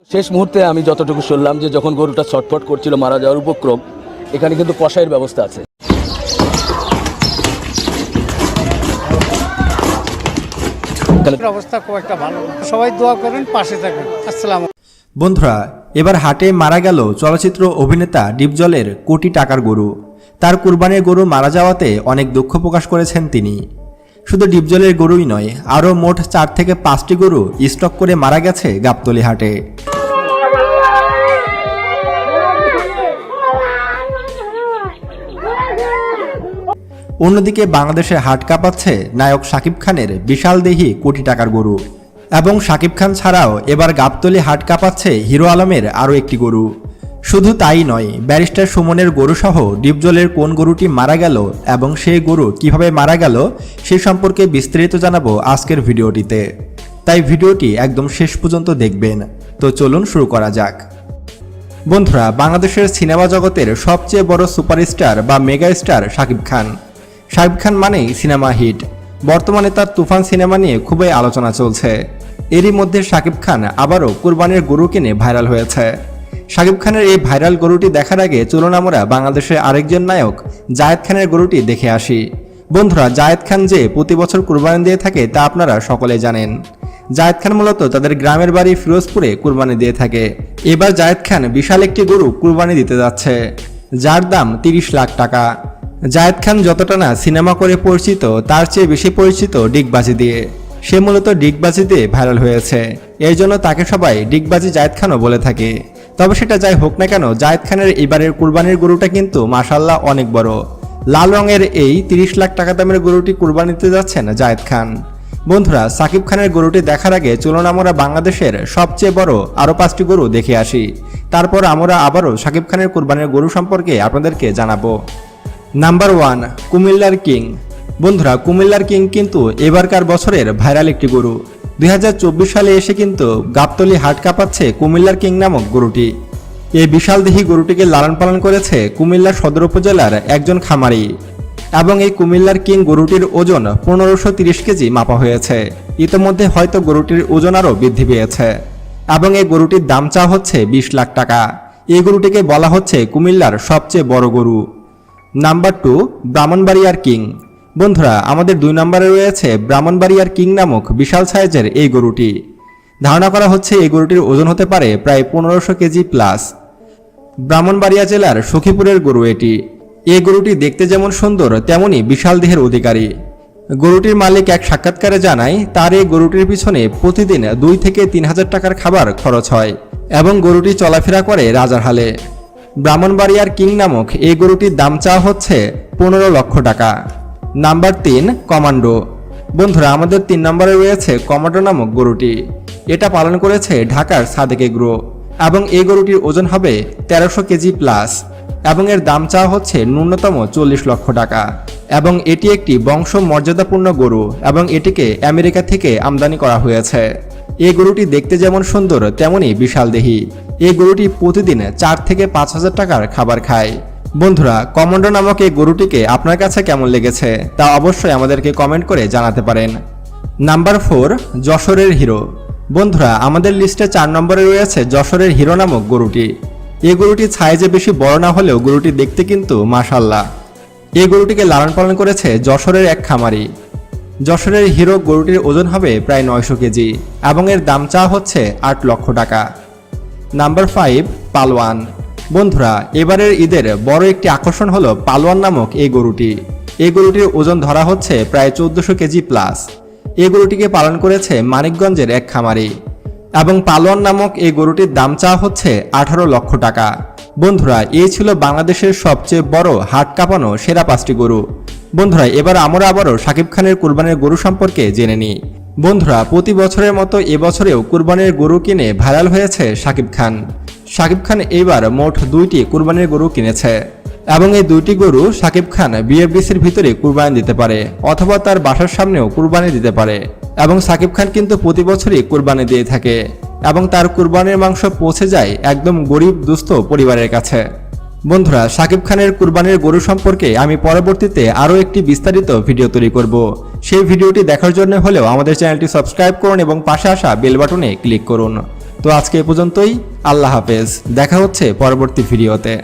শেষ মুহূর্তে আমি যতটুকু শুনলাম যে যখন গরুটা ছটফট করছিল মারা যাওয়ার উপক্রম, এখানে কিন্তু কষাইয়ের ব্যবস্থা আছে। অবস্থা খুব একটা ভালো, সবাই দোয়া করেন, পাশে থাকেন। আসসালাম। বন্ধুরা, এবার হাটে মারা গেল চলচ্চিত্র অভিনেতা ডিপজলের কোটি টাকার গরু। তার কুরবানির গরু মারা যাওয়াতে অনেক দুঃখ প্রকাশ করেছেন তিনি। শুধু ডিপজলের গরুই নয়, আরও মোট 4 থেকে 5টি গরু স্টক করে মারা গেছে গাবতলী হাটে। অন্যদিকে বাংলাদেশে হাট কাঁপাচ্ছে নায়ক শাকিব খানের বিশাল দেহি কোটি টাকার গরু। এবং শাকিব খান ছাড়াও এবার গাবতলী হাট কাঁপাচ্ছে হিরো আলমের আরও একটি গরু। শুধু তাই নয়, ব্যারিস্টার সুমনের গরুসহ ডিপজলের কোন গরুটি মারা গেল এবং সেই গরু কিভাবে মারা গেল সে সম্পর্কে বিস্তারিত জানাবো আজকের ভিডিওটিতে। তাই ভিডিওটি একদম শেষ পর্যন্ত দেখবেন। তো চলুন শুরু করা যাক। বন্ধুরা, বাংলাদেশের সিনেমা জগতের সবচেয়ে বড় সুপারস্টার বা মেগা স্টার শাকিব খান। শাকিব খান মানেই সিনেমা হিট। বর্তমানে তার তুফান সিনেমা নিয়ে খুবই আলোচনা চলছে। এরই মধ্যে শাকিব খান আবারও কুরবানির গরু কিনে ভাইরাল হয়েছে। শাকিব খানের এই ভাইরাল গরুটি দেখার আগে চলুন আমরা বাংলাদেশের আরেকজন নায়ক জায়েদ খানের গরুটি দেখে আসি। বন্ধুরা, জায়েদ খান যে প্রতি বছর কুরবানি দিয়ে থাকে তা আপনারা সকলেই জানেন। জায়েদ খান মূলত তাদের গ্রামের বাড়ি ফিরোজপুরে কুরবানি দিয়ে থাকে। এবার জায়েদ খান বিশাল একটি গরু কুরবানি দিতে যাচ্ছে, যার দাম 30 লাখ টাকা। জায়েদ খান যতটা না সিনেমা করে পরিচিত, তার চেয়ে বেশি পরিচিত ডিগবাজি দিয়ে। সে মূলত ডিগবাজি দিয়ে ভাইরাল হয়েছে, এর জন্য তাকে সবাই ডিগবাজি জায়েদ খানও বলে থাকে। তবে সেটা যাই হোক না কেন, জায়েদ খানের এবারের কুরবানির গরুটা কিন্তু মাশাআল্লাহ অনেক বড়। লাল রঙের এই 30 লাখ টাকা দামের গরুটি কুরবানি দিতে যাচ্ছেন জায়েদ খান। বন্ধুরা, শাকিব খানের গরুটি দেখার আগে চলুন আমরা বাংলাদেশের সবচেয়ে বড় আরও 5টি গরু দেখে আসি। তারপর আমরা আবারও শাকিব খানের কুরবানির গরু সম্পর্কে আপনাদেরকে জানাবো। নাম্বার 1, কুমিল্লার কিং। বন্ধুরা, কুমিল্লার কিং কিন্তু এবারকার বছরের ভাইরাল একটি গরু। 2024 সালে এসে কিন্তু গাবতলী হাট কাঁপাচ্ছে কুমিল্লার কিং নামক গরুটি। এই বিশাল দেহি গরুটিকে লালন পালন করেছে কুমিল্লা সদর উপজেলার একজন খামারি। এবং এই কুমিল্লার কিং গরুটির ওজন 1530 কেজি মাপা হয়েছে। ইতোমধ্যে হয়তো গরুটির ওজন আরও বৃদ্ধি পেয়েছে। এবং এই গরুটির দাম চাওয়া হচ্ছে 20 লাখ টাকা। এই গরুটিকে বলা হচ্ছে কুমিল্লার সবচেয়ে বড় গরু। নাম্বার 2, ব্রাহ্মণবাড়িয়ার কিং। বন্ধুরা, আমাদের 2 নম্বরে রয়েছে ব্রাহ্মণবাড়িয়ার কিং নামক বিশাল সাইজের এই গরুটি। ধারণা করা হচ্ছে এই গরুটির ওজন হতে পারে প্রায় 1500 কেজি প্লাস। ব্রাহ্মণবাড়িয়া জেলার সখীপুরের গরু এটি। এই গরুটি দেখতে যেমন সুন্দর তেমনই বিশাল দেহের অধিকারী। গরুটির মালিক এক সাক্ষাৎকারে জানায় তার এই গরুটির পিছনে প্রতিদিন 2 থেকে 3 হাজার টাকার খাবার খরচ হয় এবং গরুটি চলাফেরা করে রাজার হালে। ব্রাহ্মণবাড়িয়ার কিং নামক এই গরুটির দাম চাওয়া হচ্ছে 15 লক্ষ টাকা। Number 3, commando. বন্ধুরা, আমাদের 3 নম্বরে রয়েছে কমান্ডো নামক গরুটি। এটা পালন করেছে ঢাকার সাদেক এগ্রো এবং এই গরুটির ওজন হবে 1300 কেজি প্লাস এবং এর দাম চাওয়া হচ্ছে ন্যূনতম 40 লক্ষ টাকা। এবং এটি একটি বংশ মর্যাদাপূর্ণ গরু এবং এটিকে আমেরিকা থেকে আমদানি করা হয়েছে। এই গরুটি দেখতে যেমন সুন্দর তেমনই বিশাল দেহি। এই গরুটি প্রতিদিন 4 থেকে 5 হাজার টাকার খাবার খায়। বন্ধুরা, কমান্ডো নামক এই গরুটিকে আপনার কাছে কেমন লেগেছে তা অবশ্যই আমাদেরকে কমেন্ট করে জানাতে পারেন। নাম্বার 4, যশোরের হিরো। বন্ধুরা, আমাদের লিস্টে 4 নম্বরে রয়েছে যশোরের হিরো নামক গরুটি। এই গরুটি সাইজে বেশি বড় না হলেও গরুটি দেখতে কিন্তু মাশাআল্লাহ। এই গরুটিকে লালন পালন করেছে যশোরের এক খামারি। যশোরের হিরো গরুটির ওজন হবে প্রায় 900 কেজি এবং এর দাম চাওয়া হচ্ছে 8 লক্ষ টাকা। নাম্বার 5, পালোয়ান। বন্ধুরা, এবারের ঈদের বড় একটি আকর্ষণ হলো পালোয়ান নামক এই গরুটি। এই গরুটির ওজন ধরা হচ্ছে প্রায় 1400 কেজি প্লাস। এই গরুটিকে পালন করেছে মানিকগঞ্জের এক খামারি এবং পালোয়ান নামক এই গরুটির দাম চাওয়া হচ্ছে 18 লক্ষ টাকা। বন্ধুরা, এই ছিল বাংলাদেশের সবচেয়ে বড় হাট কাঁপানো সেরা 5টি গরু। বন্ধুরা, এবার আমরা আবারও শাকিব খানের কুরবানির গরু সম্পর্কে জেনে নিই। বন্ধুরা, প্রতি বছরের মতো এবছরেও কুরবানির গরু কিনে ভাইরাল হয়েছে শাকিব খান। শাকিব খান এইবার মোট 2টি কুরবানির গরু কিনেছে এবং এই 2টি গরু শাকিব খান বিএফডিসির ভিতরে কুরবানি দিতে পারে অথবা তার বাসার সামনেও কুরবানি দিতে পারে। এবং শাকিব খান কিন্তু প্রতি বছরই কুরবানি দিয়ে থাকে এবং তার কুরবানির মাংস পৌঁছে যায় একদম গরিব দুস্থ পরিবারের কাছে। বন্ধুরা, শাকিব খানের কুরবানির গরু সম্পর্কে আমি পরবর্তীতে আরও একটি বিস্তারিত ভিডিও তৈরি করব। সেই ভিডিওটি দেখার জন্য হলেও আমাদের চ্যানেলটি সাবস্ক্রাইব করুন এবং পাশে আসা বেল বাটনে ক্লিক করুন। তো আজকে এ পর্যন্তই। আল্লাহ হাফেজ, দেখা হচ্ছে পরবর্তী ভিডিওতে।